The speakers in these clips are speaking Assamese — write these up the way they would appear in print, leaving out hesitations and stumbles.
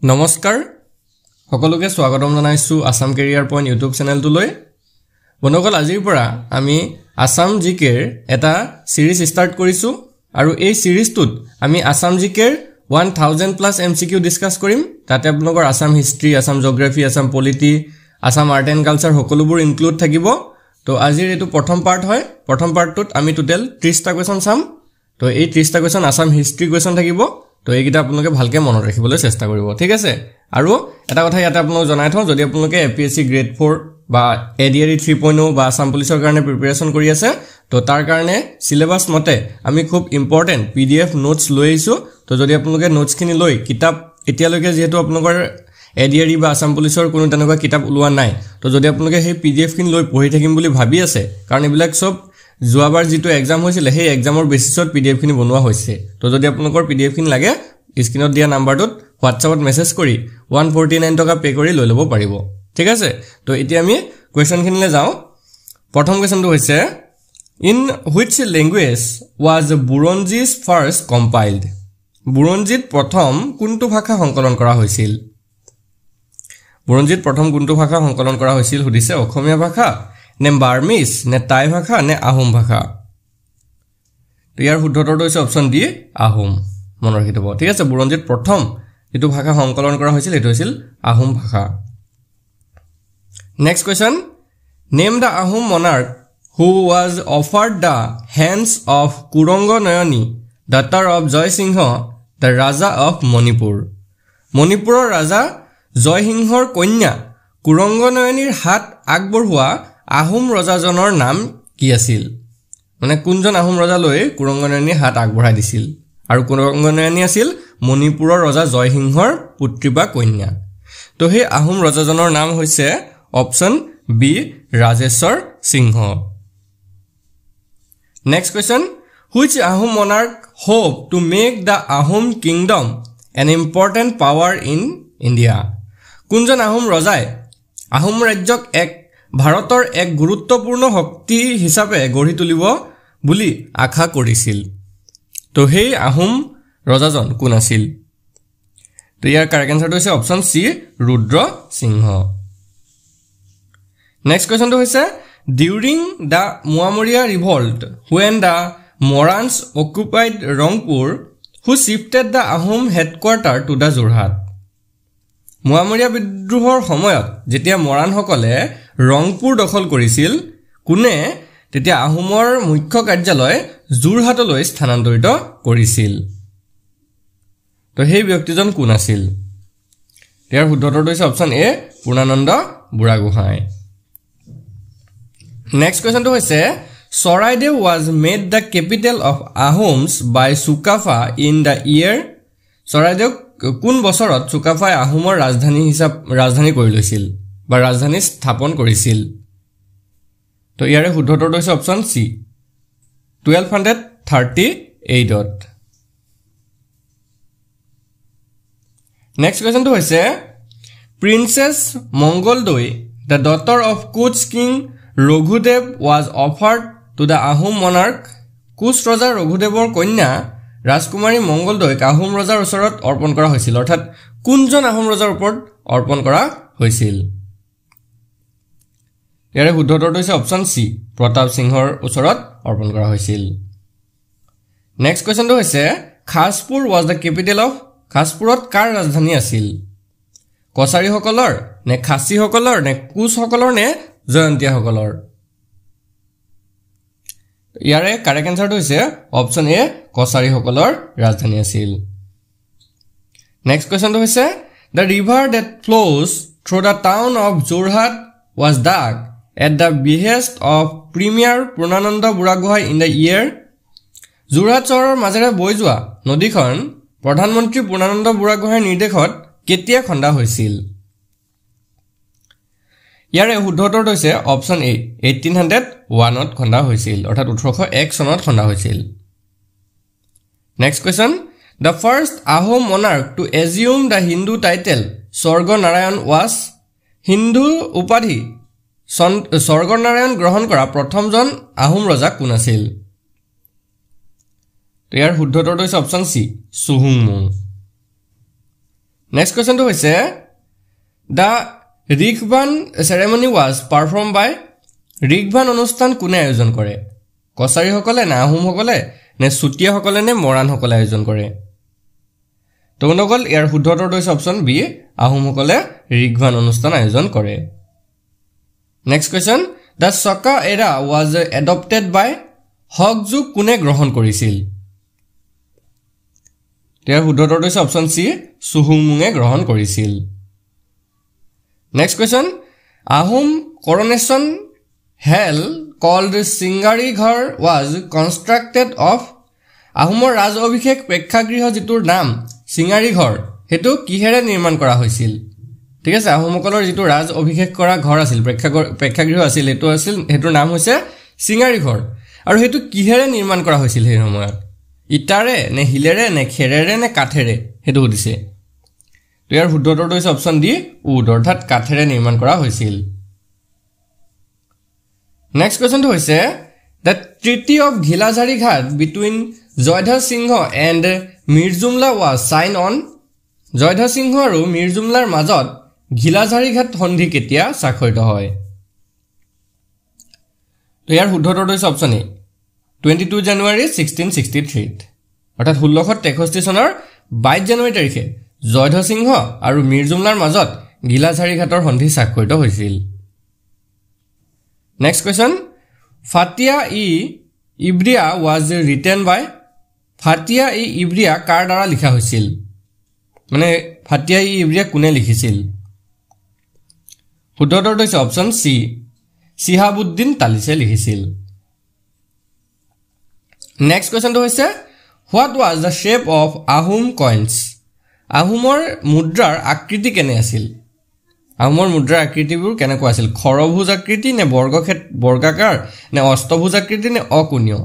নমস্কাৰ সকলোকে স্বাগতম জনাইছো আসাম কেৰিয়াৰ পইণ্ট ইউটিউব চেনেলটোলৈ বন্ধুসকল আজিৰ পৰা আমি আসাম জিকেৰ এটা সিৰিজ ষ্টাৰ্ট কৰিছো আৰু এই সিৰিজটোত আমি আসাম জিকেৰ 1000 প্লাস এমসিকিউ ডিসকাস কৰিম তাতে আপোনালোকৰ Assam history Assam geography Assam polity Assam art and culture সকলোবোৰ ইনক্লুড থাকিব তো আজিৰ এটো প্ৰথম পাৰ্ট হয় প্ৰথম পাৰ্টটোত আমি টোটাল 30টা কোৱেশ্চন চাম তো এই 30টা কোৱেশ্চন আসাম হিষ্ট্ৰী কোৱেশ্চন থাকিব তো এইকিটা আপোনালোকে ভালকে মনত ৰাখিবলৈ চেষ্টা কৰিব ঠিক আছে আৰু এটা কথা ইয়াতে আপোনালোক জনাই থওঁ যদি আপোনালোকে এপিএসসি গ্ৰেড 4 বা এডিআৰই 3.0 বা আসাম পুলিচৰ কাৰণে প্ৰিপাৰেচন কৰি আছে তো তাৰ কাৰণে সিলেবাস মতে আমি খুব ইম্পৰ্টেন্ট পিডিএফ নোটস লৈ আইছো তো যদি আপোনালোকে নোটস খিনি লৈ কিতাপ এতিয়ালৈকে যেহেতু আপোনালোকৰ এডিআৰই বা আসাম পুলিচৰ কোনো তেনেকুৱা কিতাপ ওলোৱা নাই তো যদি আপোনালোকে সেই পিডিএফ খিনি লৈ পঢ়ি থাকিম বুলি ভাবি আছে কাৰণ এবিলাক সব যোৱাবাৰ যেটো এক্সাম হৈছিল সেই এক্সামৰ বেসিছত পিডিএফ খিনি বনোৱা হৈছে তো যদি আপোনালোকৰ পিডিএফ খিনি লাগে স্ক্ৰিনত দিয়া নাম্বাৰটোত হোৱাটছআপত মেছেজ কৰি 149 টকা পে কৰি লৈ ল'ব পাৰিব ঠিক আছে তো এতিয়া আমি কোৱেশ্চন খিনিলে যাও প্ৰথম কোৱেশ্চনটো হৈছে in which language was Buranjis first compiled বুৰঞ্জীত প্ৰথম কোনটো ভাষা সংকলন কৰা হৈছিল বুৰঞ্জীত প্ৰথম কোনটো ভাষা সংকলন কৰা হৈছিল সুধিছে অসমীয়া ভাষা নে বাৰ্মিজ নে টাই ভাষা নে আহোম ভাষা তো ইয়াৰ শুদ্ধটো হৈছে অপচন ডি আহোম মনত ৰাখিব ঠিক আছে বুৰঞ্জীত প্ৰথম যেটো ভাষা সংকলন কৰা হৈছিল এটো হৈছিল আহোম ভাষা next question name the Ahom monarch who was offered the hands of Kurongo Noyoni daughter of Joy Singha the Raja of Manipur মণিপুৰৰ ৰাজা জয় সিংহৰ কন্যা কুৰংগ নয়নীৰ হাত আগবঢ়োৱা আহোম ৰজাজনৰ নাম কি আছিল মানে কোনজন আহোম ৰজা লৈ কুৰংগ নয়নীৰ হাত আগবঢ়াই দিছিল আৰু কুৰংগ নয়নী আছিল মণিপুৰৰ ৰজা জয় সিংহৰ পুত্ৰী বা কন্যা তো হে আহোম ৰজাজনৰ নাম হৈছে option B Rajeswar Singha next question which Ahom monarch hoped to make the Ahom kingdom an important power in India কোনজন আহোম ৰজাই আহোম ৰাজ্যক এক ভাৰতৰ এক গুৰুত্বপূৰ্ণ শক্তি হিচাপে গঢ়ি তুলিব বুলি আশা কৰিছিল তো হেই আহোম ৰজাজন কোন আছিল তো ইয়াৰ কাৰেক্ট আনসাৰটো হৈছে অপচন সি ৰুদ্ৰ সিংহ নেক্সট কোৱেশ্চনটো হৈছে during the Muamoria revolt when the Morans occupied Rangpur who shifted the Ahom headquarter to the Jorhat মুয়ামৰীয়া বিদ্ৰোহৰ সময়ত যেতিয়া মৰাণ সকলে ৰংপুৰ দখল কৰিছিল কোনে তেতিয়া আহোমৰ মুখ্য কাৰ্যালয় জোৰহাটলৈ স্থানান্তৰিত কৰিছিল তো সেই ব্যক্তিজন কোন আছিল ইয়াৰ শুদ্ধটো হৈছে অপচন এ পূৰ্ণানন্দ বুঢ়াগোহাঁই নেক্সট কোৱেশ্চনটো হৈছে Saraidev was made the capital of Ahoms by Sukafa in the year Saraidev কোন বছৰত চুকাফাই আহোমৰ ৰাজধানী কৰি লৈছিল বা ৰাজধানী স্থাপন কৰিছিল তো ইয়াৰে শুদ্ধটো হৈছে অপচন সি 1238 নেক্সট কোৱেশ্চনটো হৈছে princess Mangaldai the daughter of Kuch king Raghudev was offered to the Ahom monarch কুচ ৰজা ৰঘুদেৱৰ কন্যা ৰাজকুমাৰী মংগলদৈ আহোম ৰজাৰ ওচৰত অৰ্পণ কৰা হৈছিল অৰ্থাৎ কোনজন আহোম ৰজাৰ ওপৰত অৰ্পণ কৰা হৈছিল ইয়াৰে শুদ্ধটো হৈছে অপচন সি প্ৰতাপ সিংহৰ ওচৰত অৰ্পণ কৰা হৈছিল নেক্সট কোৱেশ্চনটো হৈছে খাসপুৰ was the capital of খাসপুৰত কাৰ ৰাজধানী আছিল কছাৰী সকলৰ নে খাসী সকলৰ নে কুচ সকলৰ নে জয়ন্তীয়া সকলৰ ইয়াৰে কাৰেক্ট আনসাৰটো হৈছে অপচন এ কছাৰী সকলৰ ৰাজধানী আছিল নেক্সট কোৱেশ্চনটো হৈছে the river that flows through the town of Jorhat was dug at the behest of Premier Purnananda Buragohai in the year Jorhat চহৰৰ মাজেৰে বৈ যোৱা নদীখন প্ৰধানমন্ত্ৰী পূৰ্ণানন্দ বুঢ়াগোহাঁইৰ নিৰ্দেশত কেতিয়া খন্দা হৈছিল ইয়াৰে শুদ্ধটো হৈছে অপচন এ 1801 ত খন্দা হৈছিল অৰ্থাৎ 1801 চনত খন্দা হৈছিল next question the first Ahom monarch to assume the Hindu title Sorgo Narayan was Hindu উপাধি স্বৰ্গ নাৰায়ণ গ্ৰহণ কৰা প্ৰথমজন আহোম ৰজা কোন আছিল তো ইয়াৰ শুদ্ধটো হৈছে অপচন সি সুহুংমুং নেক্সট কোৱেশ্চনটো হৈছে দ্য ৰিগবান চেৰেমনি ৱাজ পাৰফৰ্ম বাই ৰিগবান অনুষ্ঠান কোনে আয়োজন কৰে কছাৰীসকলে নে আহোমসকলে নে চুতীয়াসকলে নে মৰাণসকলে আয়োজন কৰে তো বন্ধুসকল ইয়াৰ শুদ্ধ উত্তৰটো হৈছে অপশ্যন বি আহোমসকলে ৰিগবান অনুষ্ঠান আয়োজন কৰে নেক্সট কোৱেশ্চন দ্য চকা এৰা ৱাজ এডপ্টেড বাই হক যুগ কোনে গ্ৰহণ কৰিছিল ইয়াৰ শুদ্ধ উত্তৰটো হৈছে অপশ্যন চি চুহুংমুঙে গ্ৰহণ কৰিছিল next question Ahom coronation hall called Singari-ghar was constructed of আহোমৰ ৰাজ অভিষেক প্ৰেক্ষাগৃহ যিটোৰ নাম সিংগাৰী-ঘৰ হেতু কিহেৰে নিৰ্মাণ কৰা হৈছিল ঠিক আছে আহোমসকলৰ যিটো ৰাজ অভিষেক কৰা ঘৰ আছিল প্ৰেক্ষাগৃহ আছিল হেতুৰ নাম হৈছে সিংগাৰী-ঘৰ আৰু হেতু কিহেৰে নিৰ্মাণ কৰা হৈছিল সেই সময়ত ইটাৰে নে হিলেৰে নে খেৰেৰে নে কাঠেৰে হেতু দিছে তো ইয়াৰ শুদ্ধ উত্তৰটো হৈছে অপশ্যন ডি উড অৰ্থাৎ কাঠেৰে নিৰ্মাণ কৰা হৈছিল Next question to is the Treaty of Ghilazari Ghat between Joydhar Singh and Mirzumla was signed on Joydhar Singh aru Mirzumlar মাজত Ghilazari Ghat সন্ধি কেতিয়া স্বাক্ষৰিত হয় তো ইয়াৰ শুদ্ধ উত্তৰটো হৈছে অপশ্যন এ 22 জানুৱাৰী 1663 অৰ্থাৎ 1663 চনৰ 22 জানুৱাৰী তাৰিখে জয়ধৰ সিংহ আৰু মিৰ্জুমলাৰ মাজত গিলাঝাৰী ঘাটৰ সন্ধি স্বাক্ষৰিত হৈছিল Next question Fatia-i-Ibria was written by Fatia-i-Ibria কাৰ দ্বাৰা লিখা হৈছিল মানে Fatia-i-Ibria কোনে লিখিছিল শুদ্ধ উত্তৰটো হৈছে অপশ্যন সি শিহাবুদ্দিন তালিছে লিখিছিল Next question to হৈছে What was the shape of Ahom coins আহোমৰ মুদ্ৰাৰ আকৃতি কেনে আছিল আহোমৰ মুদ্ৰাৰ আকৃতিবোৰ কেনেকুৱা আছিল খৰভুজ আকৃতি নে বৰ্গাকাৰ নে অষ্টভুজ আকৃতি নে অকোণীয়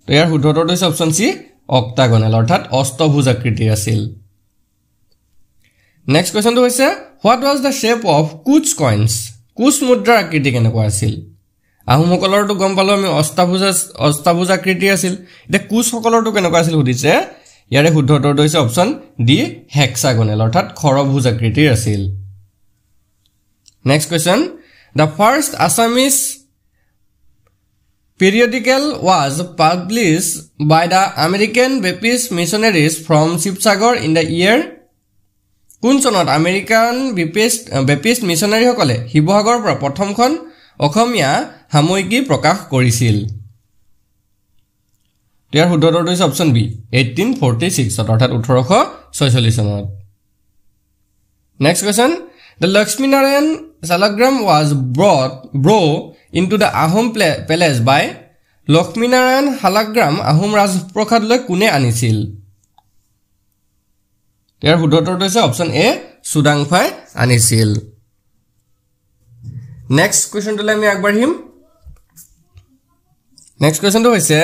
তো ইয়াৰ শুদ্ধ উত্তৰটো হৈছে অপশ্যন সি অক্টাগনেল অৰ্থাৎ অষ্টভুজ আকৃতিৰ আছিল নেক্সট কোৱেশ্চনটো হৈছে What was the shape of Kuch coins কুচ মুদ্ৰাৰ আকৃতি কেনেকুৱা আছিল আহোমসকলৰটো গম পালো আমি অষ্টাভুজ আকৃতি আছিল এতিয়া কুচ সকলৰটো কেনেকুৱা আছিল সুধিছে ইয়াৰে শুদ্ধ উত্তৰটো হৈছে অপশ্যন ডি হেক্সাগনেল অৰ্থাৎ খৰভুজ আকৃতিৰ আছিল next question The first Assamese periodical was published by the American Baptist missionaries from Shivsagar in the year কোন চনত আমেৰিকান বেপিষ্ট মিছনাৰী সকলে শিৱসাগৰৰ পৰা প্ৰথমখন অসমীয়া সাময়িকী প্ৰকাশ কৰিছিল ইয়াৰ শুদ্ধ উত্তৰটো হৈছে অপশ্যন বি 1846 অৰ্থাৎ 1846 চনত next question The Lakshminarayan Salagram was brought into the Ahom palace by Lakshminarayan Salagram Ahom ৰাজপ্ৰসাদলৈ কোনে আনিছিল ইয়াৰ শুদ্ধ উত্তৰটো হৈছে অপশ্যন এ সুদাংফাই আনিছিল নেক্সট কোৱেশ্চনটোলৈ আমি আগবাঢ়িম নেক্সট কোৱেশ্চনটো হৈছে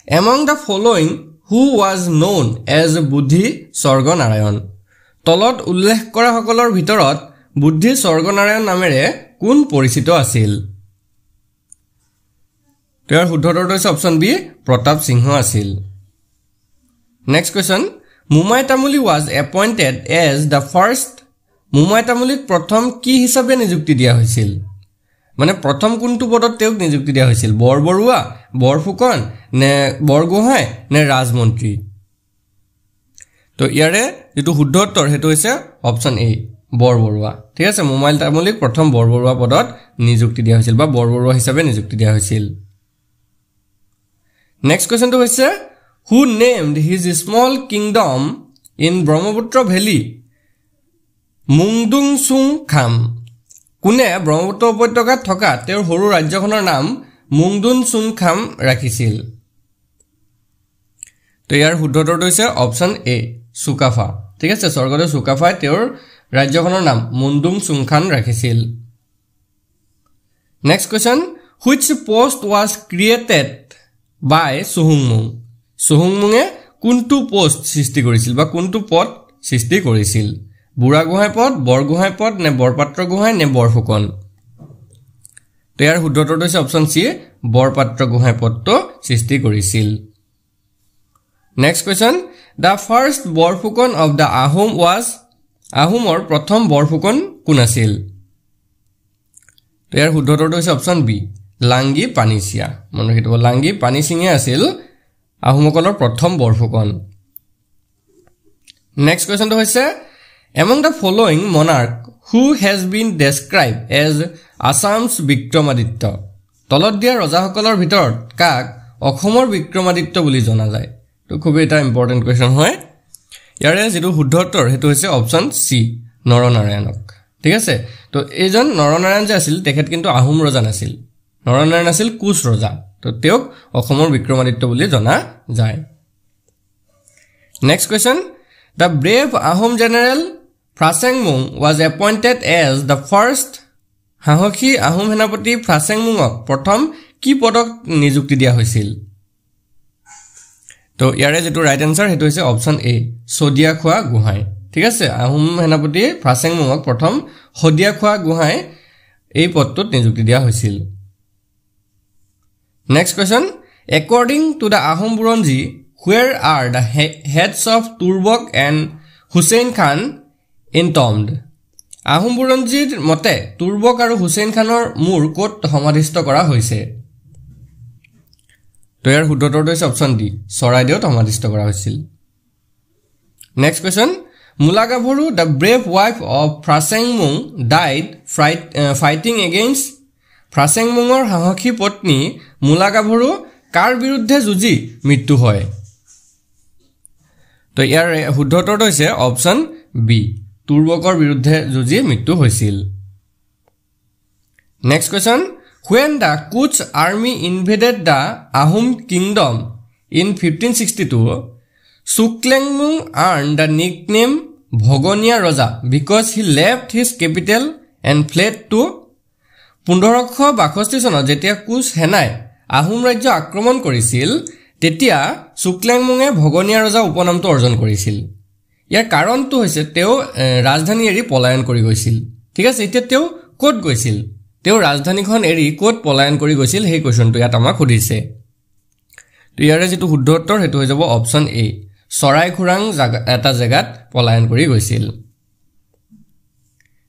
Among the following who was known as বুদ্ধি স্বৰ্গনাৰায়ণ তলত উল্লেখ কৰা সকলৰ ভিতৰত বুদ্ধি স্বৰ্গনাৰায়ণ নামেৰে কোন পৰিচিত আছিল ইয়াৰ শুদ্ধ উত্তৰটো হৈছে অপশ্যন বি প্ৰতাপ সিংহ আছিল next question Momai Tamuli was appointed as the first Momai তামুলীক প্ৰথম কি হিচাপে নিযুক্তি দিয়া হৈছিল মানে প্ৰথম কোনটো পদত তেওঁক নিযুক্তি দিয়া হৈছিল বৰবৰুৱা বৰফুকন নে বৰগোহাঁই নে ৰাজমন্ত্ৰী তো ইয়াৰে যেটো শুদ্ধ উত্তৰ হেতু হৈছে অপশ্যন এ বৰবৰুৱা ঠিক আছে মুমাই তামুলীক প্ৰথম বৰবৰুৱা পদত নিযুক্তি দিয়া হৈছিল বা বৰবৰুৱা হিচাপে নিযুক্তি দিয়া হৈছিল নেক্সট কোৱেশ্চনটো হৈছে Who named his small kingdom in Brahmaputra Valley Mungdung Sung Kham কোনে ব্ৰহ্মপুত্ৰ উপত্যকাত থকা তেওঁৰ সৰু ৰাজ্যখনৰ নাম মুংদুন সুং খাম ৰাখিছিল তো ইয়াৰ শুদ্ধ উত্তৰটো হৈছে অপশ্যন এ সুকাফা ঠিক আছে স্বৰ্গদেউ সুকাফাই তেওঁৰ ৰাজ্যখনৰ নাম মুংদুং সুং খাম ৰাখিছিল next question Which post was created by Suhungmung Suhungmunge কোনটো পোষ্ট সৃষ্টি কৰিছিল বা কোনটো পদ সৃষ্টি কৰিছিল বুঢ়া গোহাঁই পদ বৰগোহাঁই পদ নে বৰপাত্ৰ গোহাঁই নে বৰফুকন তো ইয়াৰ শুদ্ধ উত্তৰটো হৈছে অপশ্যন সি বৰপাত্ৰ গোহাঁই পদটো সৃষ্টি কৰিছিল next question the first Borphukan of the Ahom was আহোমৰ প্ৰথম বৰফুকন কোন আছিল তো ইয়াৰ শুদ্ধ উত্তৰটো হৈছে অপচন বি লাংগি পানিছিয়া মনত ৰাখিব লাংগি পানিসিঙে আছিল আহোমসকলৰ প্ৰথম বৰফুকন নেক্সট কোৱেশ্চনটো হৈছে among the following monarch who has been described as Assam's Vikramaditya তলত দিয়া ৰজাসকলৰ ভিতৰত কাক অসমৰ বিক্ৰমাদিত্য বুলি জনা যায় তো খুব এটা ইম্পৰ্টেন্ট কোৱেশ্চন হয় ইয়াৰে যেটো শুদ্ধ উত্তৰ হেতু হৈছে অপচন সি নৰনাৰায়ণক ঠিক আছে তো এজন নৰনাৰায়ণ যে আছিল তেখেত কিন্তু আহোম ৰজা নাছিল নৰনাৰায়ণ আছিল কুশ ৰজা তো তেওঁক অসমৰ বিক্ৰমাদিত্য বুলি জনা যায় next question the brave Ahom general Phra-Seng-Mung was appointed as the first সাহসী আহোম সেনাপতি ফ্ৰাছেংমুঙক প্ৰথম কি পদক নিযুক্তি দিয়া হৈছিল তো ইয়াৰে যেটো ৰাইট আনসাৰ হেতু হৈছে অপচন এ সদিয়া খোৱা গুহাই ঠিক আছে আহোম সেনাপতি ফ্ৰাছেংমুঙক প্ৰথম সদিয়া খোৱা গুহাই এই পদটোত নিযুক্তি দিয়া হৈছিল next question according to the Ahom Buronji where are the heads of Turbok and Hussein Khan entombed Ahom বুৰঞ্জীৰ মতে তুৰ্বক আৰু হুছেইন খানৰ মূৰ কোট সমাধিস্থ কৰা হৈছে তো ইয়াৰ শুদ্ধ উত্তৰটো হৈছে অপচন ডি চৰাইদেউত সমাধিস্থ কৰা হৈছিল next question Mulagabharu the brave wife of Phra-Seng-Mung died fighting against Phra-Seng-Mungৰ সাহসী পত্নী মুলাগাভৰু কাৰ বিৰুদ্ধে যুঁজি মৃত্যু হয় তো ইয়াৰ শুদ্ধ উত্তৰটো হৈছে অপচন বি তুৰ্বকৰ বিৰুদ্ধে যুঁজি মৃত্যু হৈছিল next question when the Kutch army invaded the Ahom kingdom in 1562 Suklengmung earned the nickname Bhogonia Raja because he left his capital and fled to 1562 চনত যেতিয়া কুচ সেনাই আহোম ৰাজ্য আক্ৰমণ কৰিছিল তেতিয়া সুক্লেংমুঙে ভগনীয়া ৰজা উপনামটো অৰ্জন কৰিছিল ইয়াৰ কাৰণটো হৈছে তেওঁ ৰাজধানী এৰি পলায়ন কৰি গৈছিল ঠিক আছে এতিয়া তেওঁ কোট গৈছিল তেওঁ ৰাজধানীখন এৰি কোট পলায়ন কৰি গৈছিল সেই কোৱেশ্চনটো ইয়াত আমাক সুধিছে তো ইয়াৰে যেটো শুদ্ধ উত্তৰ হেতু হৈ যাব অপচন এ সৰাই খুৰাং এটা জায়গাত পলায়ন কৰি গৈছিল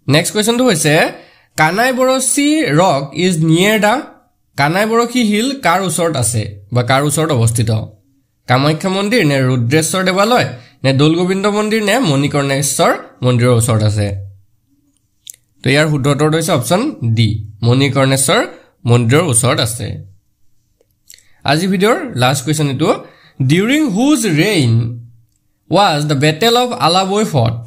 নেক্সট কোৱেশ্চনটো হৈছে কানাই বৰছি ৰক ইজ নিয়াৰ দা কানাই বৰখি হিল কাৰ ওচৰত আছে বা কাৰ ওচৰত অৱস্থিত কামাখ্যা মন্দিৰ নে ৰুদ্ৰেশ্বৰ দেৱালয় নে দৌলগোবিন্দ মন্দিৰ নে মণিকৰ্ণেশ্বৰ মন্দিৰৰ ওচৰত আছে তো ইয়াৰ শুদ্ধ উত্তৰটো হৈছে অপচন ডি মণিকৰ্ণেশ্বৰ মন্দিৰৰ ওচৰত আছে আজি ভিডিঅ'ৰ লাষ্ট কোৱেশ্চন এটো during whose reign was the battle of Alaboi fought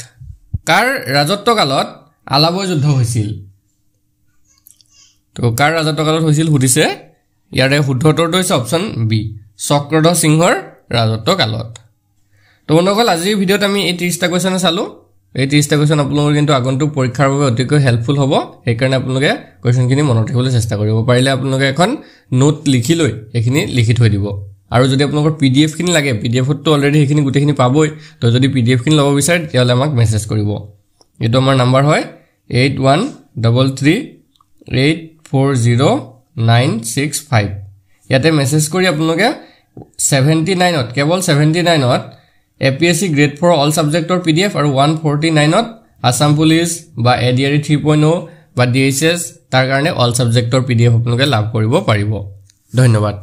কাৰ ৰাজত্বকালত আলাবৈ যুদ্ধ হৈছিল তো কাৰ ৰাজত্বকালত হৈছিল সুধিছে ইয়াৰে শুদ্ধ উত্তৰটো হৈছে অপচন বি চক্ৰধৰ সিংহৰ ৰাজত্বকালত তো বন্ধুসকল আজিৰ ভিডিঅ'ত আমি এই 30টা কোৱেশ্চন চালো এই 30টা কোৱেশ্চন আপোনালোকৰ কিন্তু আগন্তুক পৰীক্ষাৰ বাবে অতিকৈ হেল্পফুল হ'ব সেইকাৰণে আপোনালোকে কোৱেশ্চনখিনি মনত ৰাখিবলৈ চেষ্টা কৰিব পাৰিলে আপোনালোকে এখন নোট লিখি লৈ এখিনি লিখি থৈ দিব আৰু যদি আপোনালোকৰ পিডিএফ খিনি লাগে পিডিএফটো অলৰেডি এখিনি গুটেখিনি পাবই তো যদি পিডিএফ খিনি ল'ব বিচাৰে তেতিয়ালে আমাক মেছেজ কৰিব এটো আমাৰ নম্বৰ হয় 8133840965 ইয়াতে মেছেজ কৰি আপোনালোকে 79ত কেৱল 79ত APSC grade 4 all subject or PDF আৰু 149ত Assam Police বা ADRE 3.0 বা DHS তাৰ কাৰণে all subject or PDF আপোনালোকে লাভ কৰিব পাৰিব ধন্যবাদ